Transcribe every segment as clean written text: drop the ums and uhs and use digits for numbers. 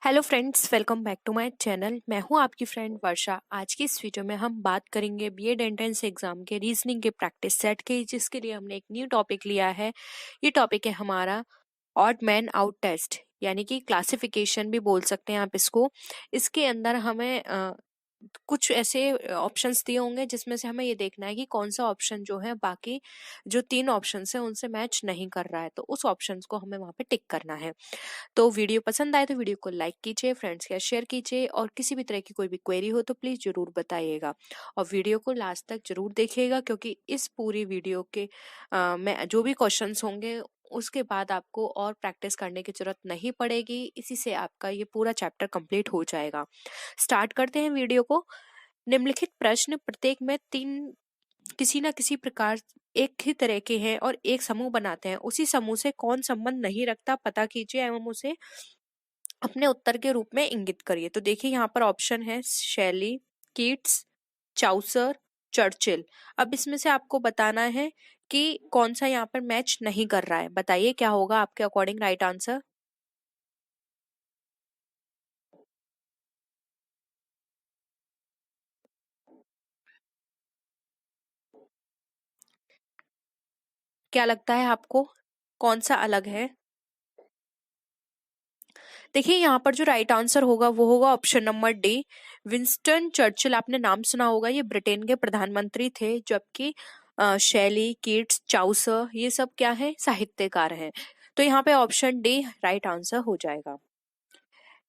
Hello friends, welcome back to my channel. मैं हूं आपकी फ्रेंड वर्षा। आज की इस वीडियो में हम बात करेंगे बीएड एंट्रेंस एग्जाम के रीजनिंग के प्रैक्टिस सेट के, जिसके लिए हमने एक न्यू टॉपिक लिया है। ये टॉपिक है हमारा ऑड मैन आउट टेस्ट, यानी कि क्लासिफिकेशन भी बोल सकते हैं आप इसको। इसके अंदर हमें कुछ ऐसे ऑप्शंस दिए होंगे जिसमें से हमें ये देखना है कि कौन सा ऑप्शन जो है बाकी जो तीन ऑप्शंस हैं उनसे मैच नहीं कर रहा है, तो उस ऑप्शंस को हमें वहां पे टिक करना है। तो वीडियो पसंद आए तो वीडियो को लाइक कीजिए, फ्रेंड्स के साथ शेयर कीजिए, और किसी भी तरह की कोई भी क्वेरी हो तो प्लीज जरूर बताइएगा। और वीडियो को लास्ट तक जरूर देखिएगा, क्योंकि इस पूरी वीडियो के में जो भी क्वेश्चंस होंगे उसके बाद आपको और प्रैक्टिस करने की जरूरत नहीं पड़ेगी। इसी से आपका ये पूरा चैप्टर कंप्लीट हो जाएगा। स्टार्ट करते हैं वीडियो को। निम्नलिखित प्रश्न प्रत्येक में तीन किसी न किसी प्रकार एक ही तरह के हैं और एक समूह बनाते हैं। उसी समूह से कौन संबंध नहीं रखता पता कीजिए एवं उसे अपने उत्तर के रूप में इंगित करिए। तो देखिए यहाँ पर ऑप्शन है शैली, कीट्स, चाउसर, चर्चिल। अब इसमें से आपको बताना है कि कौन सा यहाँ पर मैच नहीं कर रहा है। बताइए क्या होगा आपके अकॉर्डिंग राइट आंसर। क्या लगता है आपको कौन सा अलग है? देखिए यहाँ पर जो राइट आंसर होगा वो होगा option number D, Winston Churchill. आपने नाम सुना होगा, ये ब्रिटेन के प्रधानमंत्री थे, जबकि शैली, कीट्स, चाउसर ये सब क्या है, साहित्यकार हैं। तो यहाँ पे ऑप्शन डी राइट आंसर हो जाएगा।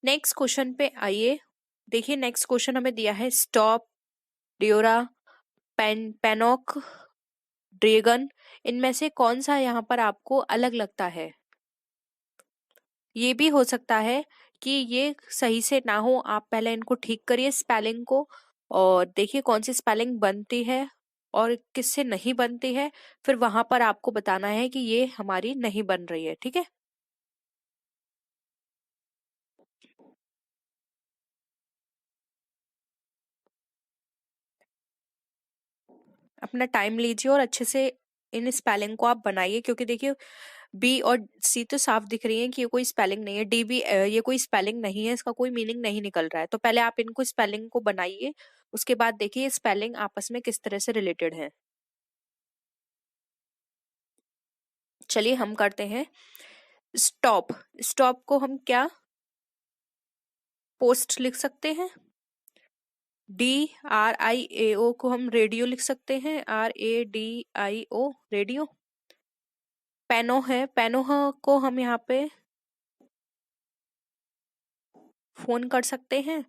नेक्स्ट क्वेश्चन पे आइए। देखिए नेक्स्ट क्वेश्चन हमें दिया है स्टॉप, डियोरा, पेनॉक, ड्रैगन। इनमें से कौन सा यहाँ पर आपको अलग लगता है? ये भी हो सकता है कि ये सही से ना हो, आप पहले इनको ठीक करिए स्पेलिंग को, और देखिए कौन सी स्पेलिंग बनती है और किससे नहीं बनती है। फिर वहां पर आपको बताना है कि ये हमारी नहीं बन रही है, ठीक है। अपना टाइम लीजिए और अच्छे से इन स्पेलिंग को आप बनाइए, क्योंकि देखिए बी और सी तो साफ दिख रही है कि ये कोई स्पेलिंग नहीं है। डी भी ये कोई स्पेलिंग नहीं है, इसका कोई मीनिंग नहीं निकल रहा है। तो पहले आप इनको स्पेलिंग को बनाइए, उसके बाद देखिए स्पेलिंग आपस में किस तरह से रिलेटेड है। चलिए हम करते हैं स्टॉप। स्टॉप को हम क्या पोस्ट लिख सकते हैं? DRIAO को हम रेडियो लिख सकते हैं, RADIO रेडियो। पेनो है, पेनो को हम यहाँ पे फोन कर सकते हैं।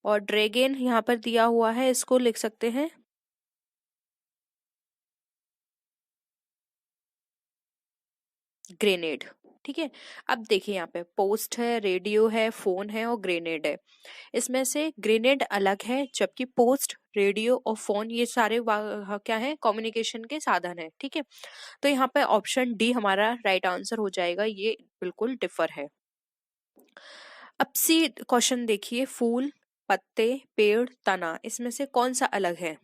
और ड्रैगन यहाँ पर दिया हुआ है, इसको लिख सकते हैं ग्रेनेड। ठीक है। अब देखिए यहाँ पे पोस्ट है, रेडियो है, फोन है और ग्रेनेड है। इसमें से ग्रेनेड अलग है, जबकि पोस्ट, रेडियो और फोन ये सारे क्या है, कम्युनिकेशन के साधन है। ठीक है। तो यहाँ पे ऑप्शन डी हमारा राइट आंसर हो जाएगा, ये बिल्कुल डिफर है। अब सी क्वेश्चन देखिए, फूल, पत्ते, पेड़, तना, इसमें से कौन सा अलग है?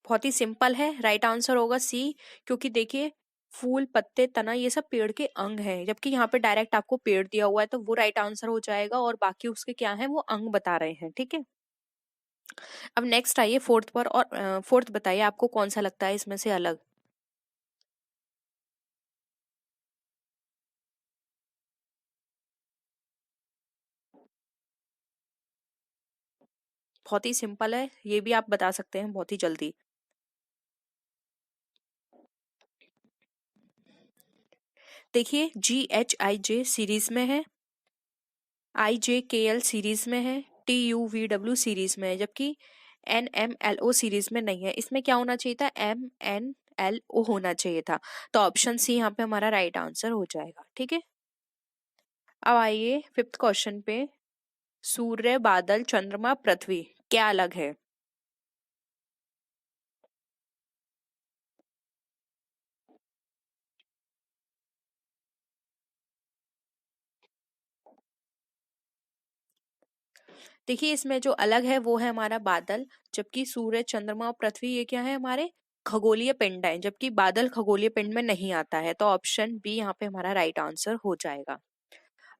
बहुत ही सिंपल है, राइट आंसर होगा सी। क्योंकि देखिए फूल, पत्ते, तना ये सब पेड़ के अंग हैं, जबकि यहाँ पे डायरेक्ट आपको पेड़ दिया हुआ है, तो वो राइट आंसर हो जाएगा, और बाकी उसके क्या है, वो अंग बता रहे हैं। ठीक है। अब नेक्स्ट आइए फोर्थ पर, और फोर्थ बताइए आपको कौन सा लगता है इसमें से अलग। बहुत ही सिंपल है, ये भी आप बता सकते हैं बहुत ही जल्दी। देखिए GHIJ सीरीज में है, IJKL सीरीज में है, TUVW सीरीज में है, जबकि NMLO सीरीज में नहीं है। इसमें क्या होना चाहिए था, MNLO होना चाहिए था। तो ऑप्शन सी यहाँ पे हमारा राइट आंसर हो जाएगा। ठीक है। अब आइए फिफ्थ क्वेश्चन पे। सूर्य, बादल, चंद्रमा, पृथ्वी क्या अलग है? देखिए इसमें जो अलग है वो है हमारा बादल, जबकि सूरज, चंद्रमा और पृथ्वी ये क्या है, हमारे खगोलीय पिंड है, जबकि बादल खगोलीय पिंड में नहीं आता है। तो ऑप्शन बी यहाँ पे हमारा राइट आंसर हो जाएगा।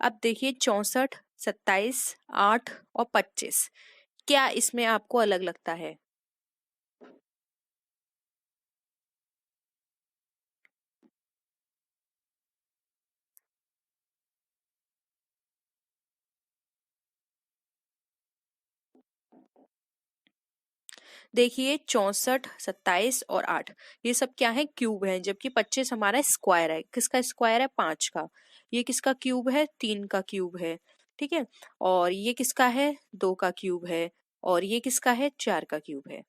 अब देखिए 64, 27, 8 और 25, क्या इसमें आपको अलग लगता है? देखिए 64, 27 और 8, ये सब क्या है, क्यूब है, जबकि 25 हमारा स्क्वायर है। किसका स्क्वायर है? 5 का। ये किसका क्यूब है? 3 का क्यूब है। ठीक है। और ये किसका है? 2 का क्यूब है। और ये किसका है? 4 का क्यूब है।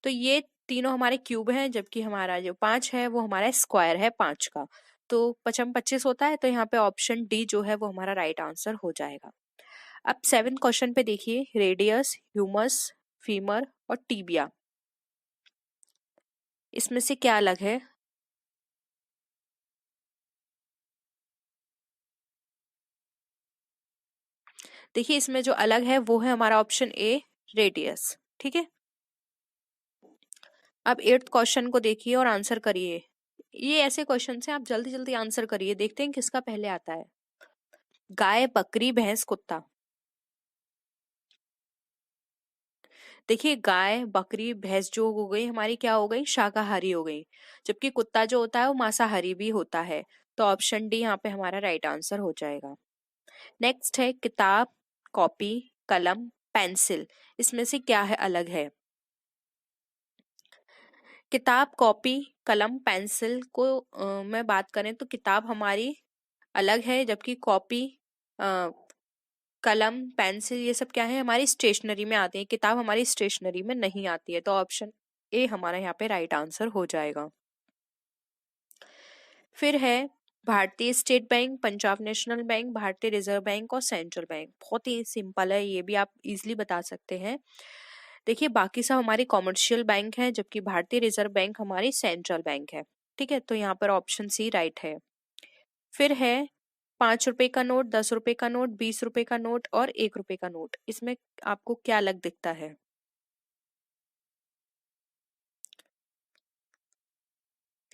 तो ये तीनों हमारे क्यूब हैं, जबकि हमारा जो 5 है वो हमारा स्क्वायर है 5 का। तो 25 होता है, तो यहाँ पे ऑप्शन डी जो है वो हमारा राइट आंसर हो जाएगा। अब 7 क्वेश्चन पे देखिए, रेडियस, ह्यूमस, फीमर और टीबिया, इसमें से क्या अलग है? देखिए इसमें जो अलग है वो है हमारा ऑप्शन ए, रेडियस। ठीक है। अब 8th क्वेश्चन को देखिए और आंसर करिए। ये ऐसे क्वेश्चन से आप जल्दी जल्दी आंसर करिए, देखते हैं किसका पहले आता है। गाय, बकरी, भैंस, कुत्ता। देखिए गाय, बकरी, भैंस जो हो गई हमारी, क्या हो गई, शाकाहारी हो गई, जबकि कुत्ता जो होता है वो मांसाहारी भी होता है। तो ऑप्शन डी यहाँ पे हमारा राइट आंसर हो जाएगा। नेक्स्ट है किताब, कॉपी, कलम, पेंसिल, इसमें से क्या है अलग है? किताब, कॉपी, कलम, पेंसिल को मैं बात करें तो किताब हमारी अलग है, जबकि कॉपी, अ, कलम, पेंसिल ये सब क्या है, हमारी स्टेशनरी में आती है। किताब हमारी स्टेशनरी में नहीं आती है। तो ऑप्शन ए हमारा यहाँ पे राइट आंसर हो जाएगा। फिर है भारतीय state bank, Punjab national bank, भारतीय रिजर्व बैंक और सेंट्रल बैंक। बहुत ही सिंपल है, ये भी आप इजीली बता सकते हैं। देखिए बाकी सब हमारी कॉमर्शियल बैंक है, जबकि भारतीय रिजर्व बैंक हमारी सेंट्रल बैंक है। ठीक है, तो यहाँ पर ऑप्शन सी राइट है। फिर है 5 रुपए का नोट, 10 रुपए का नोट, 20 रुपए का नोट और 1 रुपए का नोट, इसमें आपको क्या अलग दिखता है?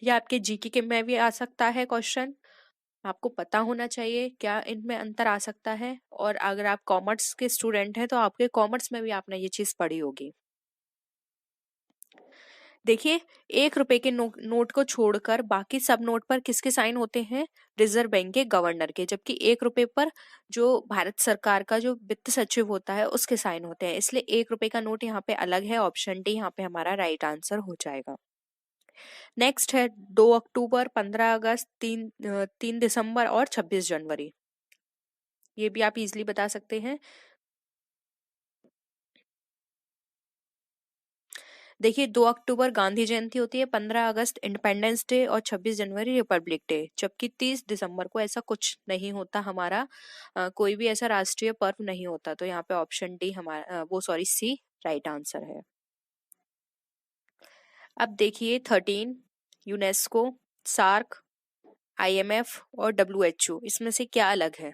या आपके जीके के में भी आ सकता है क्वेश्चन, आपको पता होना चाहिए क्या इनमें अंतर आ सकता है। और अगर आप कॉमर्स के स्टूडेंट हैं तो आपके कॉमर्स में भी आपने ये चीज पढ़ी होगी। देखिए 1 रुपए के नोट को छोड़कर बाकी सब नोट पर किसके साइन होते हैं? रिजर्व बैंक के गवर्नर के, जबकि 1 रुपए पर जो भारत सरकार का जो वित्त सचिव होता है उसके साइन होते हैं। इसलिए 1 रुपए का नोट यहाँ पे अलग है। ऑप्शन डी यहाँ पे हमारा राइट आंसर हो जाएगा। नेक्स्ट है 2 अक्टूबर, 15 अगस्त, 3 दिसंबर और 26 जनवरी, ये भी आप इजिली बता सकते हैं। देखिए 2 अक्टूबर गांधी जयंती होती है, 15 अगस्त इंडिपेंडेंस डे और 26 जनवरी रिपब्लिक डे, जबकि 30 दिसंबर को ऐसा कुछ नहीं होता हमारा, कोई भी ऐसा राष्ट्रीय पर्व नहीं होता। तो यहाँ पे ऑप्शन डी हमारा वो सॉरी सी राइट आंसर है। अब देखिए 13, यूनेस्को, सार्क, आईएमएफ और डब्ल्यूएचओ, इसमें से क्या अलग है?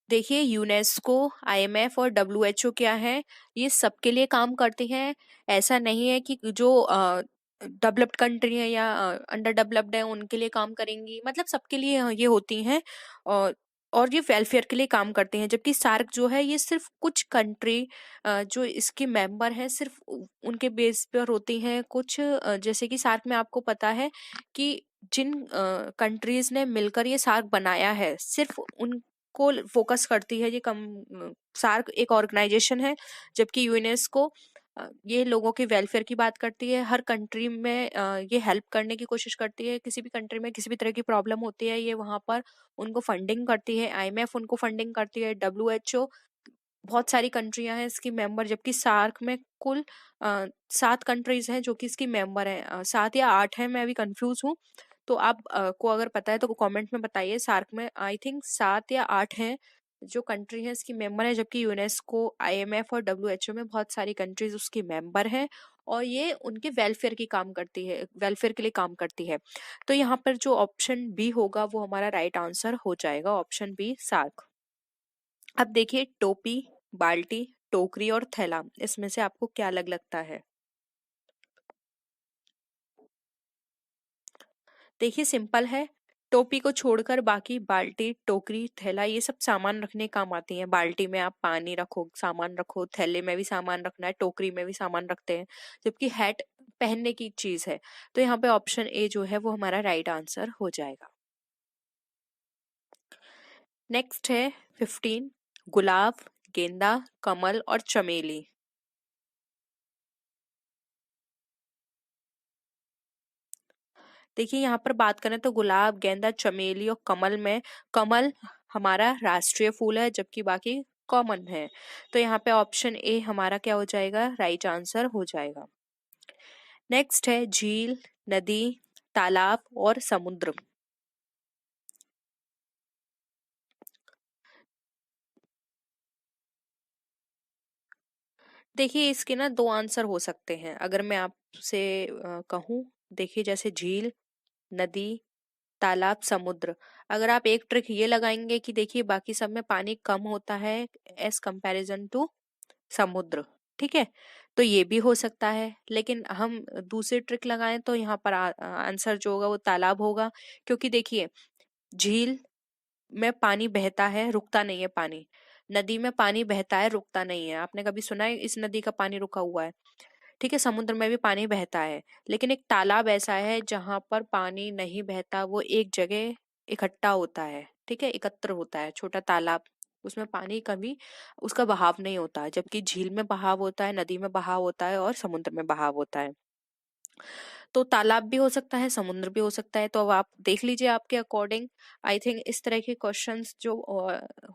देखिए यूनेस्को, आईएमएफ और डब्ल्यूएचओ क्या है, ये सबके लिए काम करती हैं। ऐसा नहीं है कि जो डेवलप्ड कंट्री है या अंडर डेवलप्ड है उनके लिए काम करेंगी, मतलब सबके लिए ये होती हैं। और ये वेलफेयर के लिए काम करते हैं। जबकि सार्क जो है ये सिर्फ कुछ कंट्री जो इसके मेंबर हैं सिर्फ उनके बेस पर होती हैं। कुछ जैसे कि सार्क में आपको पता है कि जिन कंट्रीज ने मिलकर ये सार्क बनाया है सिर्फ उन को फोकस करती है। ये कम सार्क एक ऑर्गेनाइजेशन है, जबकि यूनेस्को ये लोगों के वेलफेयर की बात करती है। हर कंट्री में ये हेल्प करने की कोशिश करती है। किसी भी कंट्री में किसी भी तरह की प्रॉब्लम होती है ये वहां पर उनको फंडिंग करती है। आईएमएफ उनको फंडिंग करती है। डब्ल्यूएचओ बहुत सारी कंट्रियां हैं इसकी मेंबर, जबकि सार्क में कुल 7 कंट्रीज हैं जो कि इसकी मेंबर हैं। 7 या 8 हैं, मैं अभी कंफ्यूज हूँ। तो आप को अगर पता है तो कमेंट में बताइए। सार्क में आई थिंक 7 या 8 हैं जो कंट्री है इसकी मेंबर है, जबकि यूनेस्को, आईएमएफ और डब्ल्यूएचओ में बहुत सारी कंट्रीज उसकी मेंबर हैं। और ये उनके वेलफेयर की काम करती है, वेलफेयर के लिए काम करती है। तो यहाँ पर जो ऑप्शन बी होगा वो हमारा राइट आंसर हो जाएगा, ऑप्शन बी सार्क। अब देखिए टोपी, बाल्टी, टोकरी और थैला, इसमें से आपको क्या अलग लगता है? देखिए सिंपल है, टोपी को छोड़कर बाकी बाल्टी, टोकरी, थैला ये सब सामान रखने काम आती है। बाल्टी में आप पानी रखो, सामान रखो, थैले में भी सामान रखना है, टोकरी में भी सामान रखते हैं, जबकि हैट पहनने की चीज है। तो यहाँ पे ऑप्शन ए जो है वो हमारा राइट आंसर हो जाएगा। नेक्स्ट है 15, गुलाब, गेंदा, कमल और चमेली। देखिए यहाँ पर बात करें तो गुलाब, गेंदा, चमेली और कमल में कमल हमारा राष्ट्रीय फूल है, जबकि बाकी कॉमन है। तो यहाँ पे ऑप्शन ए हमारा क्या हो जाएगा, राइट आंसर हो जाएगा। नेक्स्ट है झील, नदी, तालाब और समुद्र। देखिए इसके ना दो आंसर हो सकते हैं, अगर मैं आपसे कहूँ। देखिए जैसे झील, नदी, तालाब, समुद्र, अगर आप एक ट्रिक ये लगाएंगे कि देखिए बाकी सब में पानी कम होता है एज कंपैरिजन टू समुद्र, ठीक है, तो ये भी हो सकता है। लेकिन हम दूसरी ट्रिक लगाएं तो यहाँ पर आंसर जो होगा वो तालाब होगा, क्योंकि देखिए झील में पानी बहता है, रुकता नहीं है पानी। नदी में पानी बहता है, रुकता नहीं है। आपने कभी सुना है इस नदी का पानी रुका हुआ है? ठीक है, समुद्र में भी पानी बहता है, लेकिन एक तालाब ऐसा है जहां पर पानी नहीं बहता, वो एक जगह इकट्ठा होता है, ठीक है, एकत्र होता है, छोटा तालाब। उसमें पानी कभी उसका बहाव नहीं होता है, जबकि झील में बहाव होता है, नदी में बहाव होता है और समुद्र में बहाव होता है। तो तालाब भी हो सकता है, समुद्र भी हो सकता है, तो अब आप देख लीजिए आपके अकॉर्डिंग। आई थिंक इस तरह के क्वेश्चंस जो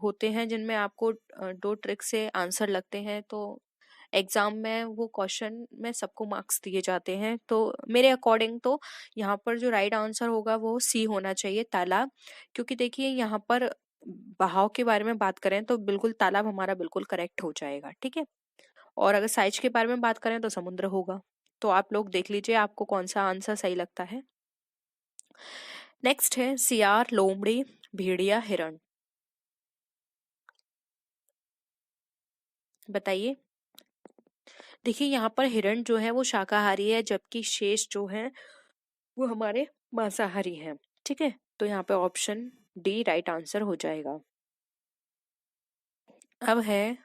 होते हैं जिनमें आपको दो ट्रिक से आंसर लगते हैं, तो एग्जाम में वो क्वेश्चन में सबको मार्क्स दिए जाते हैं। तो मेरे अकॉर्डिंग तो यहाँ पर जो राइट आंसर होगा वो सी होना चाहिए, तालाब। क्योंकि देखिए यहाँ पर बहाव के बारे में बात करें तो बिल्कुल तालाब हमारा बिल्कुल करेक्ट हो जाएगा, ठीक है। और अगर साइज के बारे में बात करें तो समुद्र होगा। तो आप लोग देख लीजिए आपको कौन सा आंसर सही लगता है। नेक्स्ट है सियार, लोमड़ी, भेड़िया, हिरण। बताइए। देखिए यहाँ पर हिरण जो है वो शाकाहारी है, जबकि शेष जो है वो हमारे मांसाहारी हैं, ठीक है। तो यहाँ पे ऑप्शन डी राइट आंसर हो जाएगा। अब है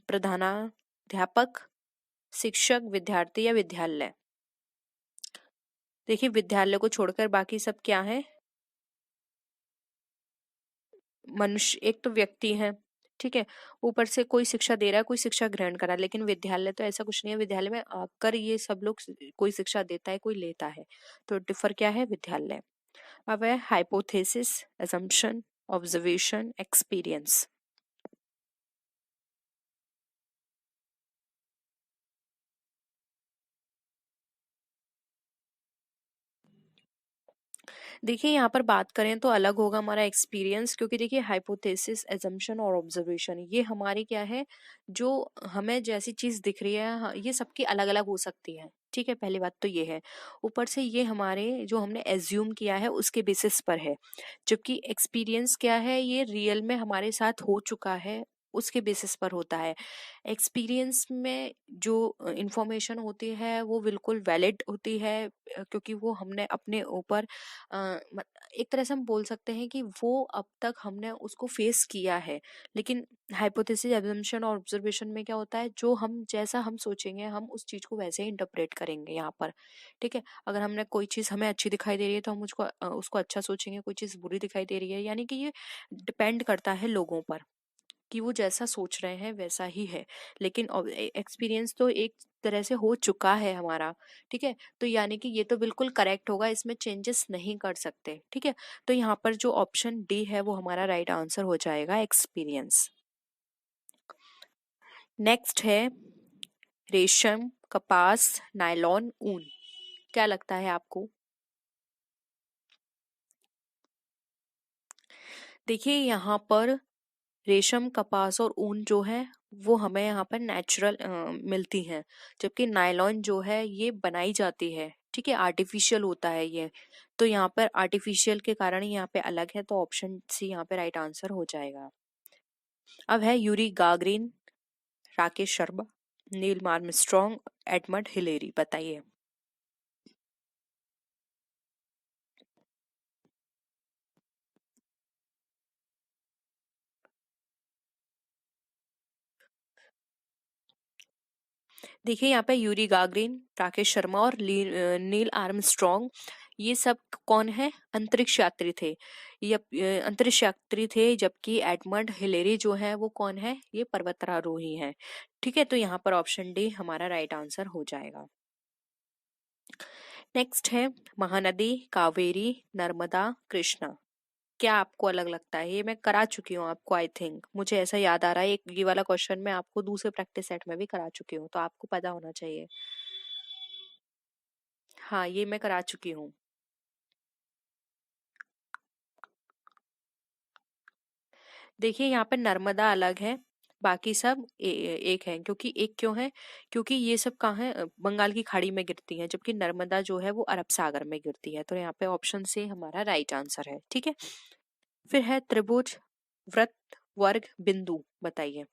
प्रधानाध्यापक, शिक्षक, विद्यार्थी या विद्यालय। देखिए विद्यालय को छोड़कर बाकी सब क्या है, मनुष्य, एक तो व्यक्ति है, ठीक है, ऊपर से कोई शिक्षा दे रहा है, कोई शिक्षा ग्रहण कर रहा है। लेकिन विद्यालय तो ऐसा कुछ नहीं है, विद्यालय में आकर ये सब लोग कोई शिक्षा देता है, कोई लेता है। तो डिफर क्या है, विद्यालय। अब है हाइपोथेसिस, असम्पशन, ऑब्जर्वेशन, एक्सपीरियंस। देखिए यहाँ पर बात करें तो अलग होगा हमारा एक्सपीरियंस, क्योंकि देखिए हाइपोथेसिस, एजम्पशन और ऑब्जर्वेशन ये हमारी क्या है, जो हमें जैसी चीज दिख रही है ये सबकी अलग अलग हो सकती है, ठीक है, पहली बात तो ये है। ऊपर से ये हमारे जो हमने एज्यूम किया है उसके बेसिस पर है, जबकि एक्सपीरियंस क्या है, ये रियल में हमारे साथ हो चुका है उसके बेसिस पर होता है। एक्सपीरियंस में जो इंफॉर्मेशन होती है वो बिल्कुल वैलिड होती है, क्योंकि वो हमने अपने ऊपर एक तरह से हम बोल सकते हैं कि वो अब तक हमने उसको फेस किया है। लेकिन हाइपोथेसिस, अजम्पशन और ऑब्जर्वेशन में क्या होता है, जो हम जैसा हम सोचेंगे हम उस चीज को वैसे ही इंटरप्रेट करेंगे यहाँ पर, ठीक है। अगर हमने कोई चीज हमें अच्छी दिखाई दे रही है तो हम उसको अच्छा सोचेंगे, कोई चीज बुरी दिखाई दे रही है, यानी कि ये डिपेंड करता है लोगों पर कि वो जैसा सोच रहे हैं वैसा ही है। लेकिन एक्सपीरियंस तो एक तरह से हो चुका है हमारा, ठीक है, तो यानी कि ये तो बिल्कुल करेक्ट होगा, इसमें चेंजेस नहीं कर सकते, ठीक है। तो यहाँ पर जो ऑप्शन डी है वो हमारा राइट आंसर हो जाएगा, एक्सपीरियंस। नेक्स्ट है रेशम, कपास, नायलॉन, ऊन। क्या लगता है आपको? देखिए यहाँ पर रेशम, कपास और ऊन जो है वो हमें यहाँ पर नेचुरल मिलती हैं, जबकि नायलॉन जो है ये बनाई जाती है, ठीक है, आर्टिफिशियल होता है ये। तो यहाँ पर आर्टिफिशियल के कारण ही यहाँ पे अलग है, तो ऑप्शन सी यहाँ पे राइट आंसर हो जाएगा। अब है Yuri Gagarin, Rakesh Sharma, Neil Armstrong, Edmund Hillary, बताइए। देखिए यहाँ पे यूरी गागरिन, राकेश शर्मा और नील आर्मस्ट्रॉन्ग, ये सब कौन है? अंतरिक्ष यात्री थे। ये अंतरिक्ष यात्री थे, जबकि एडमंड हिलेरी जो है वो कौन है? ये पर्वतारोही है। ठीक है, तो यहाँ पर ऑप्शन डी हमारा राइट आंसर हो जाएगा। नेक्स्ट है महानदी, कावेरी, नर्मदा, कृष्णा। क्या आपको अलग लगता है? ये मैं करा चुकी हूँ आपको, आई थिंक मुझे ऐसा याद आ रहा है, एक ये वाला क्वेश्चन मैं आपको दूसरे प्रैक्टिस सेट में भी करा चुकी हूँ, तो आपको पता होना चाहिए। हाँ, ये मैं करा चुकी हूँ। देखिए यहाँ पे नर्मदा अलग है, बाकी सब एक है। क्योंकि एक क्यों है? क्योंकि ये सब कहाँ है? बंगाल की खाड़ी में गिरती है, जबकि नर्मदा जो है वो अरब सागर में गिरती है। तो यहाँ पे ऑप्शन से हमारा राइट आंसर है। ठीक है, फिर है त्रिभुज, वृत्त, वर्ग, बिंदु, बताइए।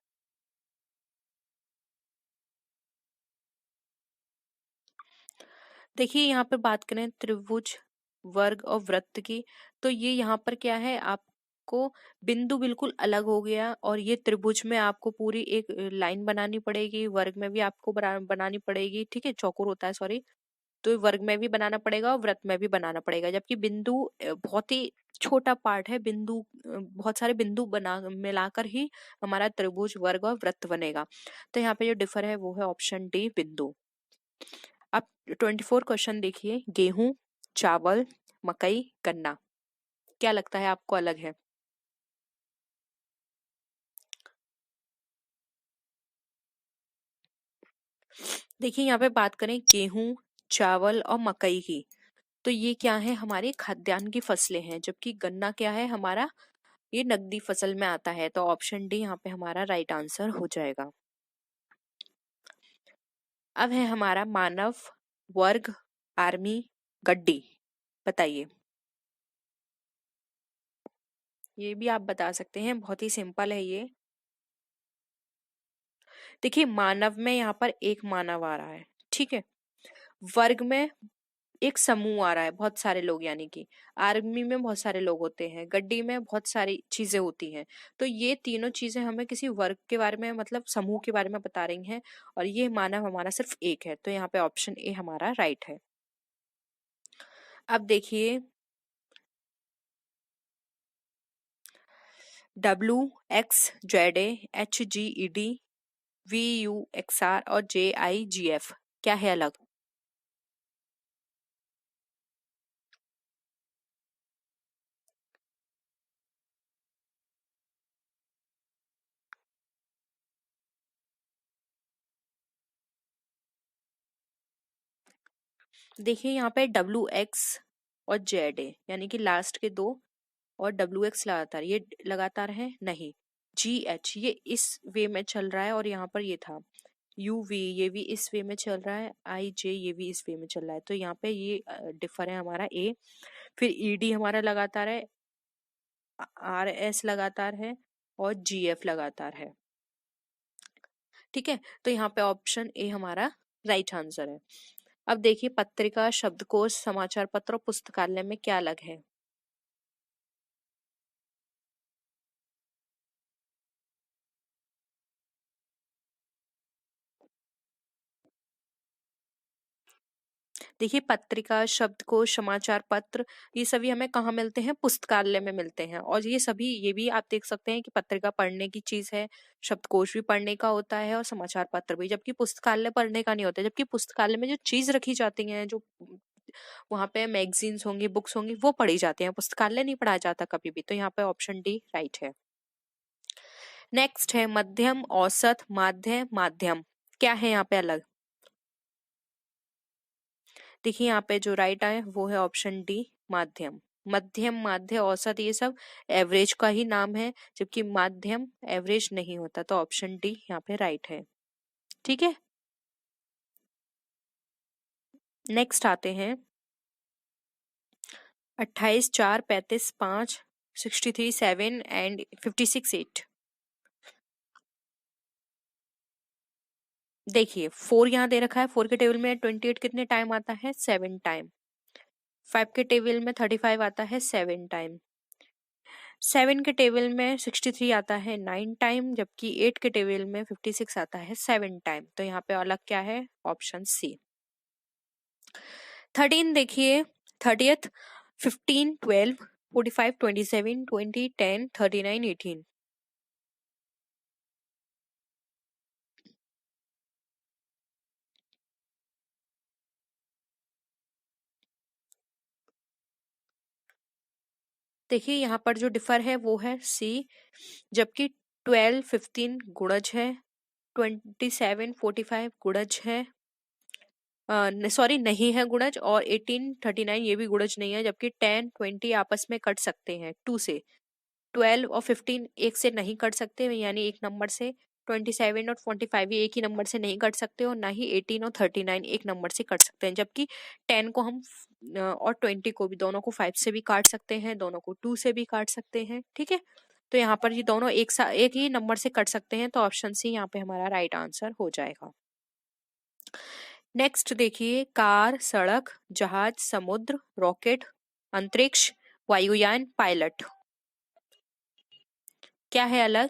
देखिए यहाँ पर बात करें त्रिभुज, वर्ग और वृत्त की, तो ये यहाँ पर क्या है, आपको बिंदु बिल्कुल अलग हो गया, और ये त्रिभुज में आपको पूरी एक लाइन बनानी पड़ेगी, वर्ग में भी आपको बनानी पड़ेगी, ठीक है, चौकोर होता है, सॉरी। तो वर्ग में भी बनाना पड़ेगा और वृत्त में भी बनाना पड़ेगा, जबकि बिंदु बहुत ही छोटा पार्ट है। बिंदु बहुत सारे बिंदु बना मिलाकर ही हमारा त्रिभुज, वर्ग और वृत्त बनेगा। तो यहाँ पे जो डिफर है वो है ऑप्शन डी, बिंदु। अब 24 क्वेश्चन देखिए। गेहूं, चावल, मकई, गन्ना, क्या लगता है आपको अलग है? देखिए यहाँ पे बात करें गेहूं, चावल और मकई की, तो ये क्या है? हमारे खाद्यान्न की फसलें हैं, जबकि गन्ना क्या है हमारा? ये नकदी फसल में आता है। तो ऑप्शन डी यहाँ पे हमारा राइट आंसर हो जाएगा। अब है हमारा मानव, वर्ग, आर्मी, गड्डी, बताइए। ये भी आप बता सकते हैं, बहुत ही सिंपल है ये। देखिए मानव में यहाँ पर एक मानव आ रहा है, ठीक है। वर्ग में एक समूह आ रहा है, बहुत सारे लोग, यानी कि आर्मी में बहुत सारे लोग होते हैं, गड्डी में बहुत सारी चीजें होती हैं। तो ये तीनों चीजें हमें किसी वर्ग के बारे में, मतलब समूह के बारे में बता रही हैं, और ये मानव हमारा सिर्फ एक है। तो यहाँ पे ऑप्शन ए हमारा राइट है। अब देखिए WXZA, HGED, VUXR और JIGF, क्या है अलग? देखिए यहाँ पे WX और ZA, यानी कि लास्ट के दो, और WX लगातार, ये लगातार है नहीं। GH ये इस वे में चल रहा है, और यहाँ पर ये था UV, ये भी इस वे में चल रहा है, IJ ये भी इस वे में चल रहा है। तो यहाँ पे ये डिफर है हमारा A। फिर ED हमारा लगातार है, RS लगातार है, और GF लगातार है। ठीक है, तो यहाँ पे ऑप्शन ए हमारा राइट आंसर है। अब देखिए पत्रिका, शब्दकोश, समाचार पत्र और पुस्तकालय में क्या अलग है? देखिए पत्रिका, शब्दकोश, समाचार पत्र, ये सभी हमें कहाँ मिलते हैं? पुस्तकालय में मिलते हैं। और ये सभी, ये भी आप देख सकते हैं कि पत्रिका पढ़ने की चीज है, शब्दकोश भी पढ़ने का होता है, और समाचार पत्र भी, जबकि पुस्तकालय पढ़ने का नहीं होता। जबकि पुस्तकालय में जो चीज रखी जाती है, जो वहां पे मैगजीन्स होंगी, बुक्स होंगी, वो पढ़ी जाती हैं, पुस्तकालय नहीं पढ़ा जाता कभी भी। तो यहाँ पे ऑप्शन डी राइट है। नेक्स्ट है मध्यम, औसत, माध्य, माध्यम, क्या है यहाँ पे अलग? देखिए यहाँ पे जो राइट आए वो है ऑप्शन डी, माध्यम। मध्यम, माध्य, औसत ये सब एवरेज का ही नाम है, जबकि माध्यम एवरेज नहीं होता। तो ऑप्शन डी यहाँ पे राइट है। ठीक है, नेक्स्ट आते हैं 28, 4, 35, 5, 63, 7 एंड 56, 8। देखिए 4 यहाँ दे रखा है, 4 के टेबल में 28 कितने टाइम आता है? 7 टाइम। 5 के टेबल में 35 आता है 7 टाइम। 7 के टेबल में 63 आता है 9 टाइम, जबकि 8 के टेबल में 56 आता है 7 टाइम। तो यहाँ पे अलग क्या है? Option C. 13 देखिए, 30th, 15, 12, 45, 27, 20, 10, 39, 18। देखिए यहाँ पर जो डिफर है वो है सी, जबकि 12, 15 गुणज है, 27, 45 गुणज है, सॉरी नहीं है गुणज, और 18, 39 ये भी गुणज नहीं है, जबकि 10, 20 आपस में कट सकते हैं 2 से। 12 और 15 एक से नहीं कट सकते, यानी एक नंबर से। 27 और 45 भी एक ही नंबर से नहीं कट सकते, और ना ही 18 और 39 एक नंबर से कट सकते हैं, जबकि 10 को हम और 20 को भी, दोनों को 5 से भी काट सकते हैं, दोनों को 2 से भी काट सकते हैं। ठीक है, तो यहाँ पर ये दोनों एक ही नंबर से कट सकते हैं, तो ऑप्शन सी यहाँ पे हमारा राइट आंसर हो जाएगा। नेक्स्ट देखिए, कार, सड़क, जहाज, समुद्र, रॉकेट, अंतरिक्ष, वायुयान, पायलट। क्या है अलग?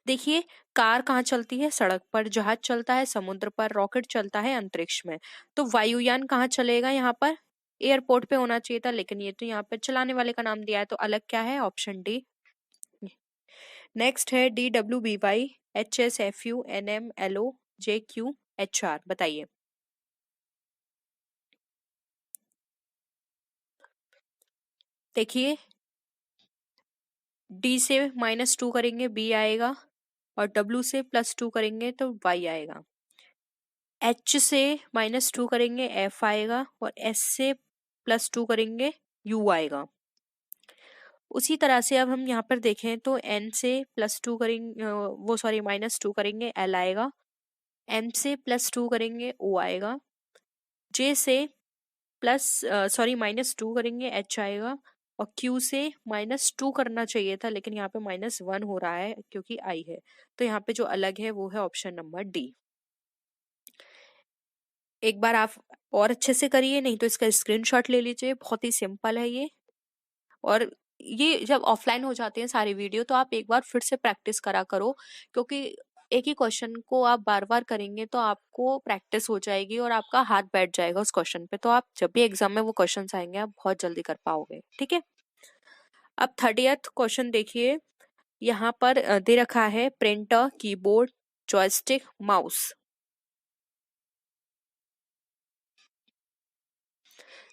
देखिए, कार कहाँ चलती है? सड़क पर। जहाज चलता है समुद्र पर। रॉकेट चलता है अंतरिक्ष में। तो वायुयान कहाँ चलेगा? यहाँ पर एयरपोर्ट पे होना चाहिए था, लेकिन ये तो यहाँ पर चलाने वाले का नाम दिया है, तो अलग क्या है? Option D. नेक्स्ट है DWBY, HSFU, NMLO, JQHR। बताइए। देखिए, डी से -2 करेंगे बी आएगा, और डब्ल्यू से +2 करेंगे तो वाई आएगा। एच से -2 करेंगे एफ आएगा, और एस से +2 करेंगे यू आएगा। उसी तरह से अब हम यहाँ पर देखें तो एन से +2 करेंगे, वो सॉरी -2 करेंगे एल आएगा। एम से +2 करेंगे ओ आएगा। जे से -2 करेंगे एच आएगा, और क्यू से -2 करना चाहिए था, लेकिन यहाँ पे -1 हो रहा है क्योंकि आई है। तो यहाँ पे जो अलग है वो है ऑप्शन नंबर डी। एक बार आप और अच्छे से करिए, नहीं तो इसका स्क्रीनशॉट ले लीजिए, बहुत ही सिंपल है ये। और ये जब ऑफलाइन हो जाते हैं सारी वीडियो, तो आप एक बार फिर से प्रैक्टिस करा करो, क्योंकि एक ही क्वेश्चन को आप बार बार करेंगे तो आपको प्रैक्टिस हो जाएगी और आपका हाथ बैठ जाएगा उस क्वेश्चन पे, तो आप जब भी एग्जाम में वो क्वेश्चन आएंगे आप बहुत जल्दी कर पाओगे। ठीक है, अब 30th क्वेश्चन देखिए। यहाँ पर दे रखा है प्रिंटर, कीबोर्ड, जॉयस्टिक, माउस।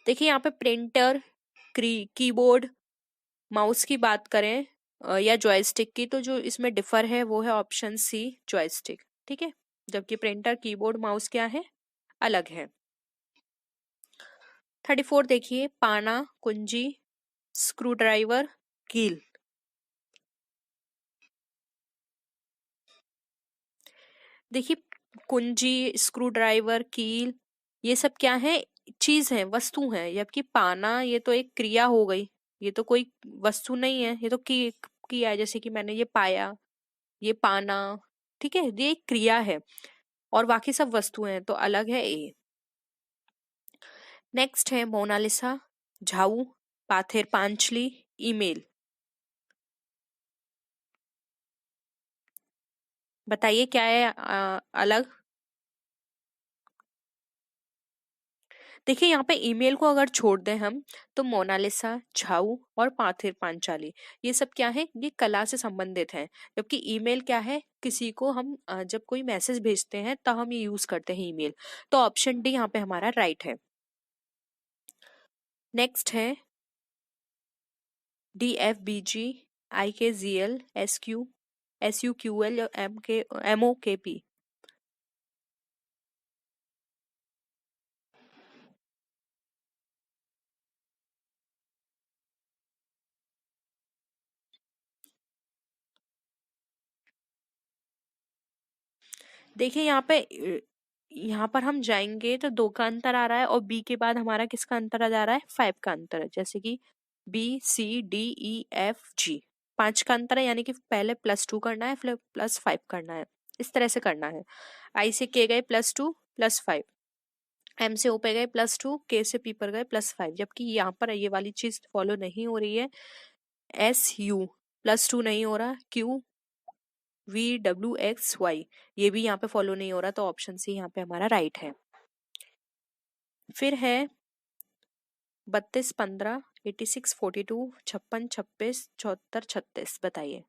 देखिए यहाँ पे प्रिंटर, कीबोर्ड, माउस की बात करें या जॉयस्टिक की, तो जो इसमें डिफर है वो है ऑप्शन सी, जॉयस्टिक। ठीक है, जबकि प्रिंटर, कीबोर्ड, माउस क्या है? अलग है। 34 देखिए, पाना, कुंजी, स्क्रू ड्राइवर, कील। देखिए, कुंजी, स्क्रू ड्राइवर, कील ये सब क्या है? चीज है, वस्तु है, जबकि पाना ये तो एक क्रिया हो गई, ये तो कोई वस्तु नहीं है, ये तो की किया है, जैसे कि मैंने ये पाया, ये पाना। ठीक है, ये एक क्रिया है, और बाकी सब वस्तुएं हैं, तो अलग है ए। नेक्स्ट है मोनालिसा, झाऊ, पाथेर पांचली, ईमेल। बताइए क्या है अलग? देखिए यहाँ पे ईमेल को अगर छोड़ दें हम, तो मोनालिसा, झाऊ और पाथेर पांचाली ये सब क्या है? ये कला से संबंधित है, जबकि ईमेल क्या है? किसी को हम जब कोई मैसेज भेजते हैं तब हम ये यूज करते हैं ईमेल। तो ऑप्शन डी यहाँ पे हमारा राइट है। नेक्स्ट है DFBG, IKGL, SQ, SUQL, MOKP। देखिए यहाँ पर हम जाएंगे तो 2 का अंतर आ रहा है और बी के बाद हमारा किसका अंतर आ जा रहा है, 5 का अंतर है। जैसे कि B C D E F G 5 का अंतर है, यानी कि पहले +2 करना है फिर +5 करना है, इस तरह से करना है। आई से के गए +2 +5, एम से ओ पे गए +2, के से पी पर गए +5, जबकि यहाँ पर ये वाली चीज फॉलो नहीं हो रही है। एस यू +2 नहीं हो रहा, Q V W X Y ये भी यहाँ पे फॉलो नहीं हो रहा, तो ऑप्शन सी यहाँ पे हमारा राइट है। फिर है 32 15 86 42 56 26 74 36, बताइए।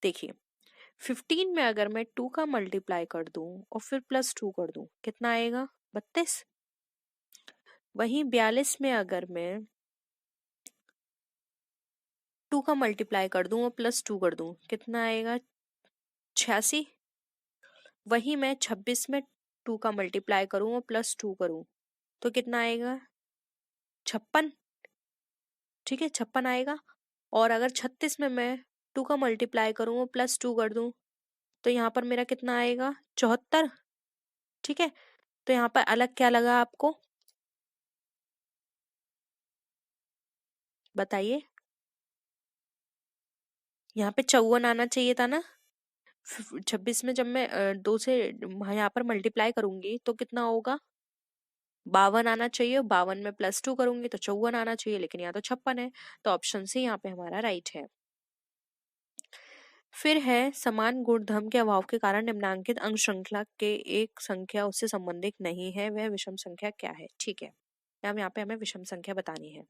देखिए 15 में अगर मैं 2 का मल्टीप्लाई कर दूं और फिर +2 कर दूं, कितना आएगा, 32। वहीं 42 में अगर मैं 2 का मल्टीप्लाई कर दूं और +2 कर दूं, कितना आएगा, 86। वहीं मैं 26 में 2 का मल्टीप्लाई करूं और +2 करूं तो कितना आएगा, 56। ठीक है, 56 आएगा। और अगर 36 में मैं 2 का मल्टीप्लाई करूं और +2 कर दूं तो यहाँ पर मेरा कितना आएगा, 74। ठीक है, तो यहाँ पर अलग क्या लगा आपको, बताइए। यहाँ पे 54 आना चाहिए था ना। 26 में जब मैं 2 से यहाँ पर मल्टीप्लाई करूंगी तो कितना होगा, 52 आना चाहिए। 52 में +2 करूंगी तो 54 आना चाहिए, लेकिन यहाँ तो 56 है, तो ऑप्शन सी यहाँ पे हमारा राइट है। फिर है समान गुणधर्म के अभाव के कारण निम्नांकित अंक श्रृंखला के एक संख्या उससे संबंधित नहीं है, वह विषम संख्या क्या है। ठीक है, अब यहाँ पे हमें विषम संख्या बतानी है।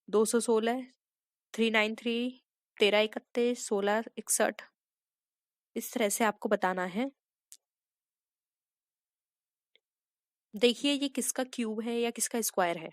216, 393, 1331, 1661, इस तरह से आपको बताना है। देखिए ये किसका क्यूब है या किसका स्क्वायर है।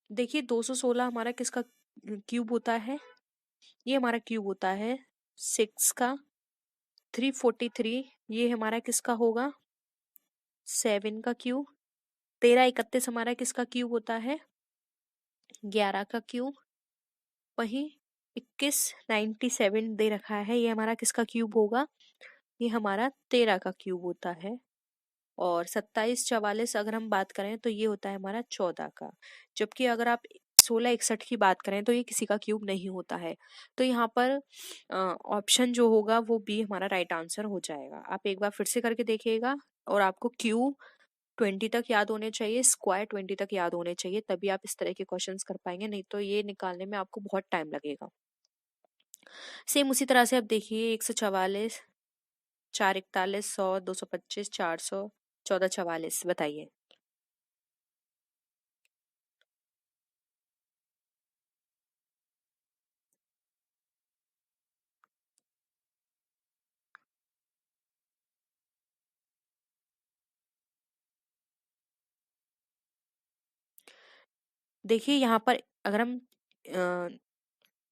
देखिए 216 हमारा किसका क्यूब होता है, ये हमारा क्यूब होता है 6 का। 343 ये हमारा किसका होगा, 7 का क्यूब। 1331 हमारा किसका क्यूब होता है, 11 का क्यूब। वही 2197 दे रखा है, ये हमारा किसका क्यूब होगा, ये हमारा 13 का क्यूब होता है। और 2744 अगर हम बात करें तो ये होता है हमारा 14 का। जबकि अगर आप 1661 की बात करें तो ये किसी का क्यूब नहीं होता है। तो यहाँ पर ऑप्शन जो होगा वो बी हमारा राइट आंसर हो जाएगा। आप एक बार फिर से करके देखिएगा और आपको क्यूब 20 तक याद होने चाहिए, स्क्वायर 20 तक याद होने चाहिए, तभी आप इस तरह के क्वेश्चंस कर पाएंगे, नहीं तो ये निकालने में आपको बहुत टाइम लगेगा। सेम उसी तरह से अब देखिए 144, 441, 100, 225, 400, 1444, बताइए। देखिए यहाँ पर अगर हम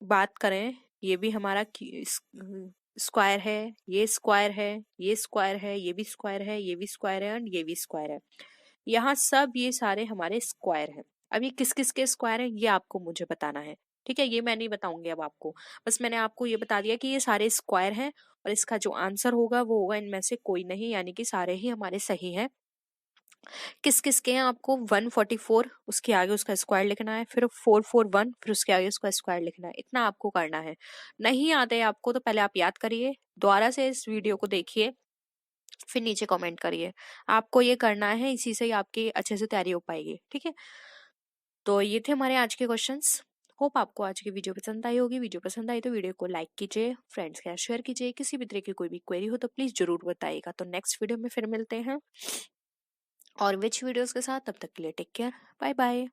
बात करें, ये भी हमारा स्क्वायर है, ये स्क्वायर है, ये स्क्वायर है, ये भी स्क्वायर है, ये भी स्क्वायर है, एंड ये भी स्क्वायर है। यहाँ सब ये सारे हमारे स्क्वायर हैं। अब ये किस किस के स्क्वायर है ये आपको मुझे बताना है। ठीक है, ये मैं नहीं बताऊंगी अब आपको, बस मैंने आपको ये बता दिया कि ये सारे स्क्वायर हैं और इसका जो आंसर होगा वो होगा इनमें से कोई नहीं, यानी कि सारे ही हमारे सही हैं। किस किस के हैं आपको 144 उसके आगे उसका स्क्वायर लिखना है, फिर 441 फिर उसके आगे उसका स्क्वायर लिखना है, इतना आपको करना है। नहीं आता है आपको तो पहले आप याद करिए, दोबारा से इस वीडियो को देखिए, फिर नीचे कमेंट करिए। आपको ये करना है, इसी से ही आपकी अच्छे से तैयारी हो पाएगी। ठीक है, तो ये थे हमारे आज के क्वेश्चंस। होप आपको आज की वीडियो पसंद आई होगी। वीडियो पसंद आई तो वीडियो को लाइक कीजिए, फ्रेंड्स के साथ शेयर कीजिए। किसी भी तरह की कोई भी क्वेरी हो तो प्लीज जरूर बताइएगा। तो नेक्स्ट वीडियो में फिर मिलते हैं और विच वीडियोस के साथ, तब तक के लिए टेक केयर, बाय बाय।